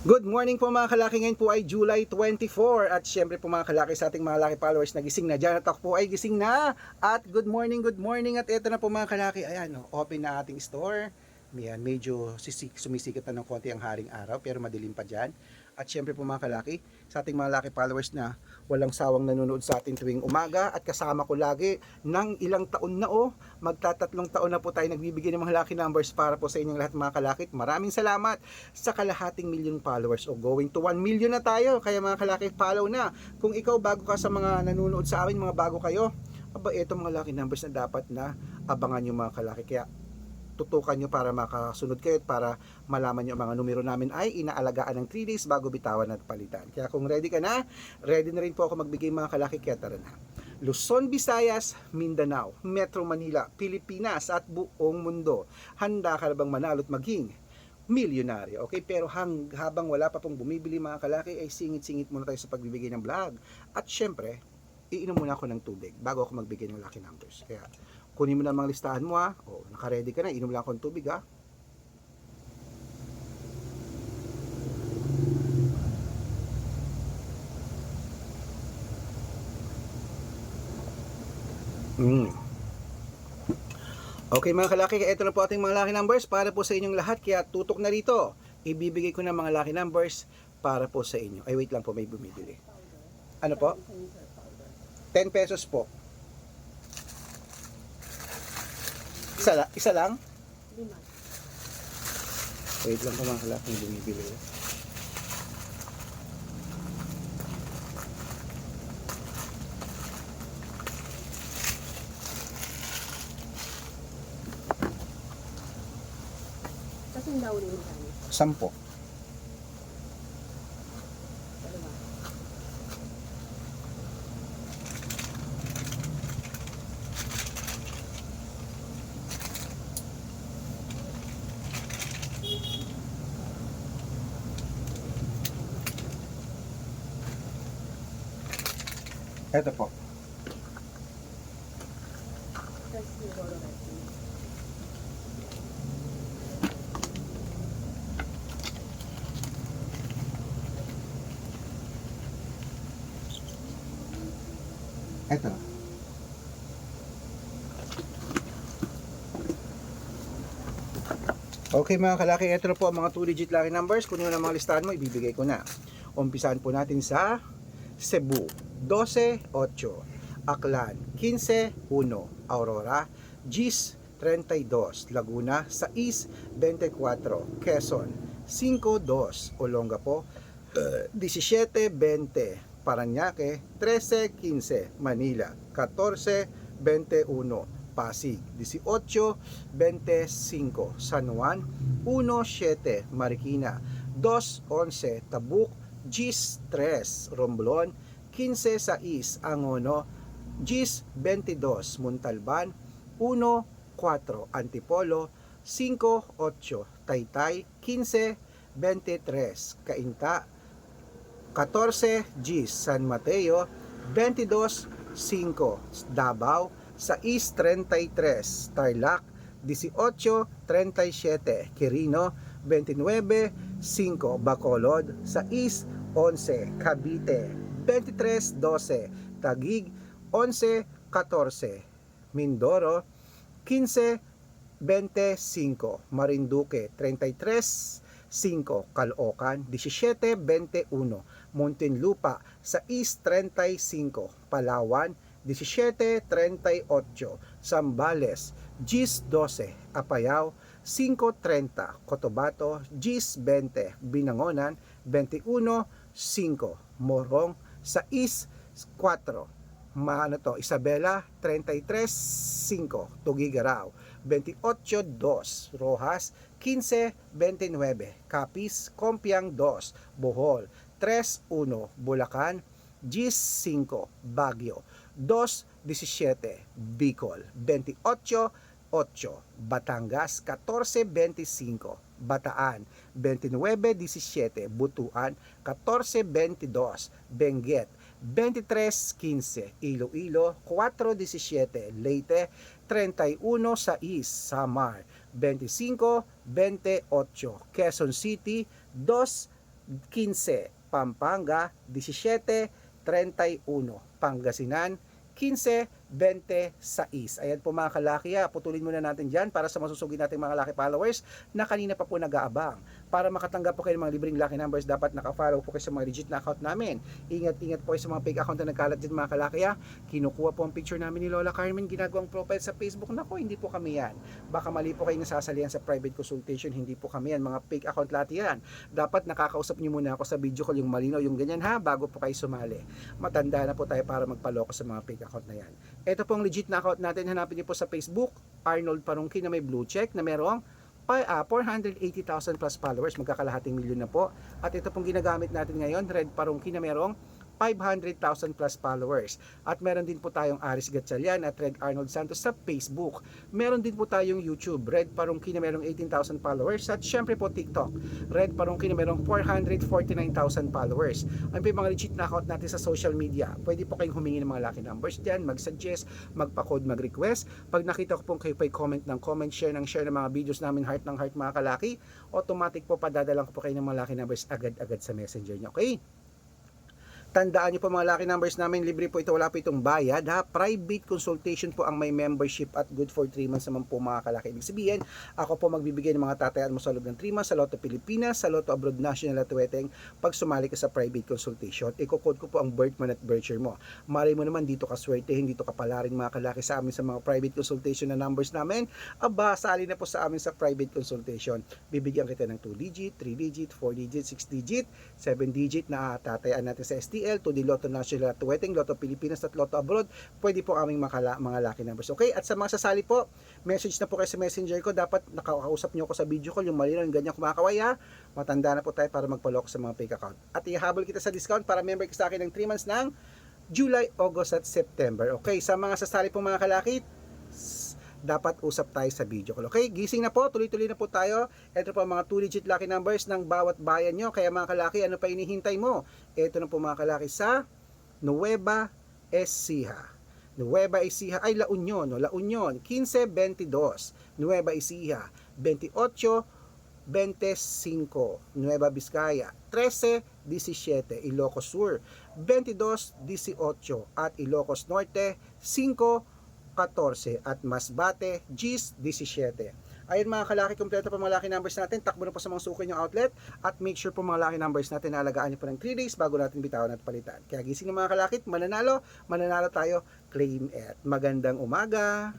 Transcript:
Good morning po mga kalaki, ngayon po ay July 24 at syempre po mga kalaki sa ating mga laki followers na gising na dyan at ako po ay gising na at good morning at eto na po mga kalaki, ayan open na ating store. Yan, medyo sumisikat na ng konti ang haring araw pero madilim pa dyan. At syempre po mga kalaki, sa ating mga laki followers na walang sawang nanonood sa ating tuwing umaga at kasama ko lagi ng ilang taon na magtatatlong taon na po tayo nagbibigay ng mga lucky numbers para po sa inyong lahat mga kalakit. Maraming salamat sa kalahating milyon followers o going to 1 million na tayo. Kaya mga kalakit, follow na. Kung ikaw bago ka sa mga nanonood sa amin, mga bago kayo, aba ito mga lucky numbers na dapat na abangan nyo mga kalaki. Kaya tutukan nyo para makasunod kayo at para malaman nyo ang mga numero namin ay inaalagaan ng 3 days bago bitawan at palitan. Kaya kung ready ka na, ready na rin po ako magbigay mga kalaki. Kaya tara na. Luzon, Visayas, Mindanao, Metro Manila, Pilipinas at buong mundo. Handa ka na bang manalo at maging milyonaryo? Okay, pero habang wala pa pong bumibili mga kalaki ay singit-singit muna tayo sa pagbibigay ng vlog. At syempre, iinom muna ako ng tubig bago ako magbigay ng lucky numbers. Kaya kunin mo na mga listahan mo ha. O, naka-ready ka na, inom lang ako ng tubig ha. Okay mga kalaki, ito na po ating mga lucky numbers para po sa inyong lahat. Kaya tutok na rito. Ibibigay ko na mga lucky numbers para po sa inyo. Ay wait lang po, may bumibili. Ano po? 10 pesos po. Isa lang? Wait lang po mga kalaki, may bumibili. Kasing daw rin kami. 10. Dalawa. Ito po. Tapos siguro natin. Ito. Okay mga kalaki, ito na po ang mga 2 digit lucky numbers. Kunin mo na mga listahan mo, ibibigay ko na. Umpisahan po natin sa Cebu, 12-8, Aklan, 15-1, Aurora, Gis, 32, Laguna, 6-24, Quezon, 5-2, Olongapo, 17-20, Parañaque, 13-15, Manila, 14-21, Pasig, 18-25, San Juan, 1-7, Marikina, 2-11, Tabuk, 10-3, Romblon, 15-6, Angono, 10-22, Montalban, 1-4, Antipolo, 5-8, Taytay, 15-23, Cainta, 14 Gis, San Mateo, 22-5, Davao, 6-33, Tarlac, 18-37, Quirino, 29-5, Bacolod, 6-11, Cavite, 23-12, Taguig, 11-14, Mindoro, 15-25, Marinduque, 33-5, Caloocan, 17-21, Muntinlupa, 6-35, Palawan, 17-38, Zambales, 10-12, Apayao, 5-30, Cotabato, 10-20, Binangonan, 21-5, Morong, 6-4, Isabela, 33-5, Tugigaraw, 28-2, Rojas, 15-29, Capiz, Compiang 2, Bohol, 3-1, Bulacan, 10-5, Baguio, 2-17, Bicol, 28-8, Batangas, 14-25, Bataan, 29-17, Butuan, 14-22, Benguet, 23-15, Iloilo, 4-17, Leyte, 31-6, Samar, 25-28, Quezon City, 2 15, Pampanga, 17, 31, Pangasinan, 15, 26. Ayan po mga kalaki, putulin muna natin dyan para sa masusugin natin mga laki followers na kanina pa po nag-aabang. Para makatanggap po kayo ng mga libreng lucky numbers, dapat naka-follow po kayo sa mga legit na account namin. Ingat-ingat po kayo sa mga fake account na nagkalat dyan mga kalaki. Kinukuha po ang picture namin ni Lola Carmen, ginagawang profile sa Facebook. Nako, hindi po kami yan. Baka mali po kayo nasasalihan sa private consultation, hindi po kami yan. Mga fake account lahat yan. Dapat nakakausap niyo muna ako sa video call, yung malinaw, yung ganyan bago po kayo sumali. Matanda na po tayo para magpaloko sa mga fake account na yan. Ito pong legit na account natin, hanapin niyo po sa Facebook, Arnold Parungki na may blue check na merong 480,000 plus followers, magkakalahating milyon na po. At ito pong ginagamit natin ngayon, Red Parungki na merong 500,000 plus followers. At meron din po tayong Aris Gatchalian at Red Arnold Santos sa Facebook. Meron din po tayong YouTube, Red Parungki na merong 18,000 followers. At syempre po TikTok, Red Parungki na merong 449,000 followers. Ano po yung mga legit na account natin sa social media? Pwede po kayong humingi ng mga lucky numbers dyan, mag-suggest, magpa-code, mag-request. Pag nakita ko po kayo pa comment ng comment, share ng mga videos namin, heart ng heart mga kalaki, automatic po padadalang ko po kayo ng mga lucky numbers agad-agad sa messenger nyo. Okay? Tandaan nyo po mga lucky numbers namin, libre po ito, wala po itong bayad Private consultation po ang may membership at good for 3 months naman po mga kalaki. Ibig sabihin, ako po magbibigay ng mga tatayaan mo sa loob ng 3 months sa Lotto Pilipinas, sa Lotto Abroad National at Tuweteng pag sumali ka sa private consultation. Iko-code ko po ang birth month at birth year mo. Malay mo naman dito ka swerte, hindi dito ka palarin mga kalaki sa amin sa mga private consultation na numbers namin. Sali na po sa amin sa private consultation. Bibigyan kita ng 2 digit, 3 digit, 4 digit, 6 digit, 7 digit na tatayaan natin sa STL, to the Lotto National at Tuweteng, Lotto Pilipinas at Lotto Abroad. Pwede po aming mga lucky numbers. Okay? At sa mga sasali po, message na po kayo sa messenger ko. Dapat nakakausap nyo ako sa video call, yung malinaw, yung ganyan kumakaway Matanda na po tayo para magpaloko sa mga fake account. At ihabol kita sa discount para member ka sa akin ng 3 months ng July, August at September. Okay? Sa mga sasali po mga kalakit, dapat usap tayo sa video call. Okay? Gising na po, tuloy-tuloy na po tayo. Ito po ang mga 2-digit lucky numbers ng bawat bayan nyo. Kaya mga kalaki, ano pa inihintay mo? Ito na po mga kalaki sa Nueva Ecija. Nueva Ecija ay La Union, no? La Union 15-22. Nueva Ecija 28-25. Nueva Vizcaya 13-17. Ilocos Sur 22-18. At Ilocos Norte 5-14 at Masbate, GIS 17. Ayun mga kalaki, kompleto po mga lucky numbers natin. Takbo na po sa mga suki yung outlet at make sure po mga lucky numbers natin na alagaan nyo po ng 3 days bago natin bitawan at palitan. Kaya gising ng mga kalakit, mananalo tayo, claim it. Magandang umaga!